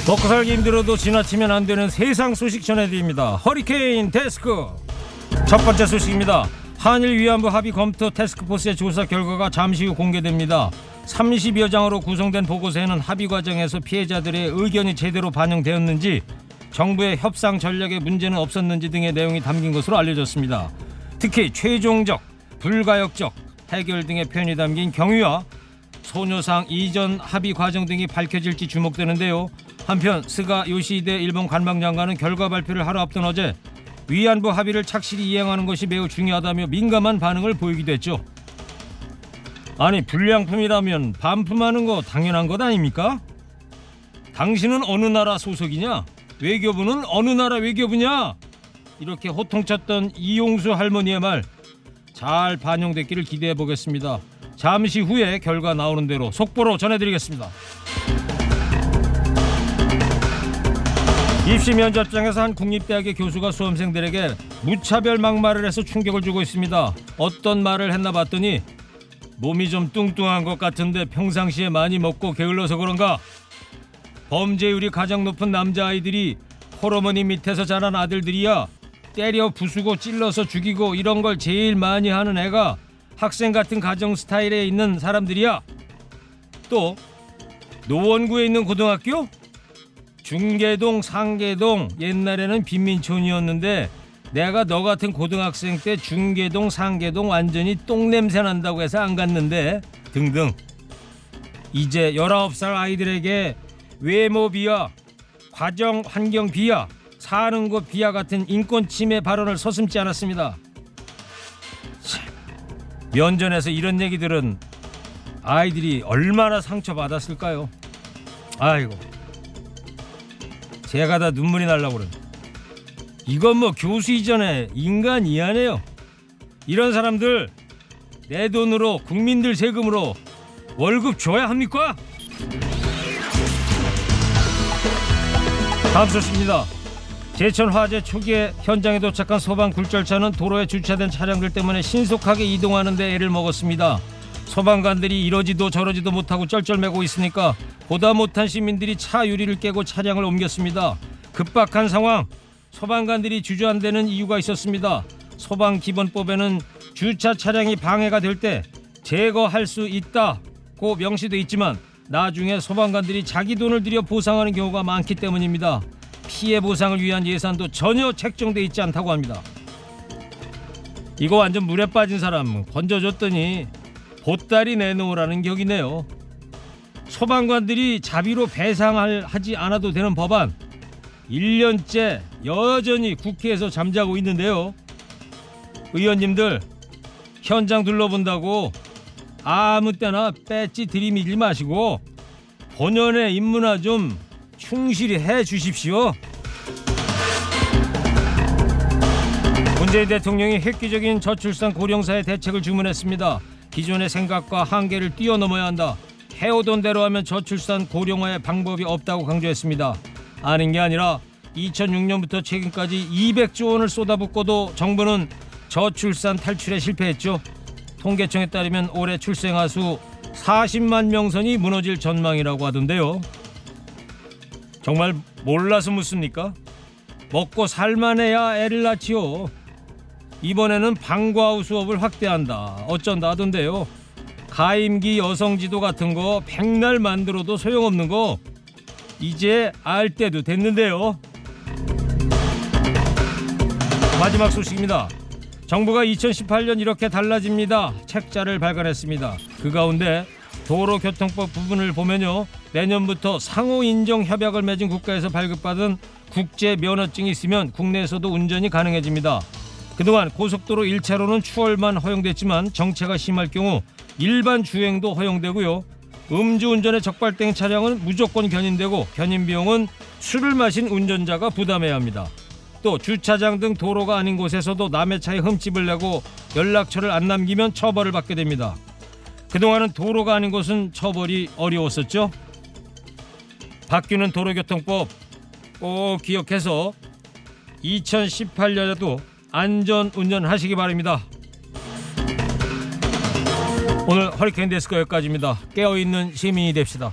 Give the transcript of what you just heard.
먹고 살기 힘들어도 지나치면 안 되는 세상 소식 전해드립니다. 허리케인 데스크. 첫 번째 소식입니다. 한일 위안부 합의 검토 태스크포스의 조사 결과가 잠시 후 공개됩니다. 30여 장으로 구성된 보고서에는 합의 과정에서 피해자들의 의견이 제대로 반영되었는지, 정부의 협상 전략에 문제는 없었는지 등의 내용이 담긴 것으로 알려졌습니다. 특히 최종적, 불가역적 해결 등의 표현이 담긴 경위와 소녀상 이전 합의 과정 등이 밝혀질지 주목되는데요. 한편 스가 요시히데 일본 관방장관은 결과 발표를 하루 앞둔 어제 위안부 합의를 착실히 이행하는 것이 매우 중요하다며 민감한 반응을 보이기도 했죠. 아니, 불량품이라면 반품하는 거 당연한 것 아닙니까? 당신은 어느 나라 소속이냐? 외교부는 어느 나라 외교부냐? 이렇게 호통쳤던 이용수 할머니의 말 잘 반영됐기를 기대해 보겠습니다. 잠시 후에 결과 나오는 대로 속보로 전해드리겠습니다. 입시 면접장에서 한 국립대학의 교수가 수험생들에게 무차별 막말을 해서 충격을 주고 있습니다. 어떤 말을 했나 봤더니 몸이 좀 뚱뚱한 것 같은데 평상시에 많이 먹고 게을러서 그런가? 범죄율이 가장 높은 남자아이들이 호르몬이 밑에서 자란 아들들이야. 때려 부수고 찔러서 죽이고 이런 걸 제일 많이 하는 애가 학생 같은 가정 스타일에 있는 사람들이야. 또 노원구에 있는 고등학교? 중계동, 상계동 옛날에는 빈민촌이었는데 내가 너 같은 고등학생 때 중계동, 상계동 완전히 똥냄새 난다고 해서 안 갔는데 등등. 이제 19살 아이들에게 외모 비하, 과정 환경 비하, 사는 곳 비하 같은 인권 침해 발언을 서슴지 않았습니다. 면전에서 이런 얘기들은 아이들이 얼마나 상처받았을까요? 아이고, 제가 다 눈물이 날라고 그러네. 이건 뭐 교수 이전에 인간 이하네요. 이런 사람들 내 돈으로, 국민들 세금으로 월급 줘야 합니까? 다음 소식입니다. 제천 화재 초기에 현장에 도착한 소방 굴절차는 도로에 주차된 차량들 때문에 신속하게 이동하는 데 애를 먹었습니다. 소방관들이 이러지도 저러지도 못하고 쩔쩔매고 있으니까 보다 못한 시민들이 차 유리를 깨고 차량을 옮겼습니다. 급박한 상황, 소방관들이 주저앉는 이유가 있었습니다. 소방기본법에는 주차 차량이 방해가 될 때 제거할 수 있다고 명시돼 있지만 나중에 소방관들이 자기 돈을 들여 보상하는 경우가 많기 때문입니다. 피해 보상을 위한 예산도 전혀 책정돼 있지 않다고 합니다. 이거 완전 물에 빠진 사람 건져줬더니 보따리 내놓으라는 격이네요. 소방관들이 자비로 배상하지 않아도 되는 법안 1년째 여전히 국회에서 잠자고 있는데요. 의원님들 현장 둘러본다고 아무 때나 배지 들이밀지 마시고 본연의 임무나 좀 충실히 해 주십시오. 문재인 대통령이 획기적인 저출산 고령사회 대책을 주문했습니다. 기존의 생각과 한계를 뛰어넘어야 한다. 해오던 대로 하면 저출산 고령화의 방법이 없다고 강조했습니다. 아닌 게 아니라 2006년부터 최근까지 200조 원을 쏟아붓고도 정부는 저출산 탈출에 실패했죠. 통계청에 따르면 올해 출생아 수 40만 명선이 무너질 전망이라고 하던데요. 정말 몰라서 묻습니까? 먹고 살만해야 애를 낳지요. 이번에는 방과후 수업을 확대한다, 어쩐다 하던데요. 가임기 여성지도 같은 거 백날 만들어도 소용없는 거 이제 알 때도 됐는데요. 마지막 소식입니다. 정부가 2018년 이렇게 달라집니다 책자를 발간했습니다. 그 가운데 도로교통법 부분을 보면요, 내년부터 상호 인정 협약을 맺은 국가에서 발급받은 국제 면허증이 있으면 국내에서도 운전이 가능해집니다. 그동안 고속도로 1차로는 추월만 허용됐지만 정체가 심할 경우 일반 주행도 허용되고요. 음주운전에 적발된 차량은 무조건 견인되고 견인 비용은 술을 마신 운전자가 부담해야 합니다. 또 주차장 등 도로가 아닌 곳에서도 남의 차에 흠집을 내고 연락처를 안 남기면 처벌을 받게 됩니다. 그동안은 도로가 아닌 곳은 처벌이 어려웠었죠. 바뀌는 도로교통법 꼭 기억해서 2018년에도 안전운전 하시기 바랍니다. 오늘 허리케인 데스크 여기까지입니다. 깨어있는 시민이 됩시다.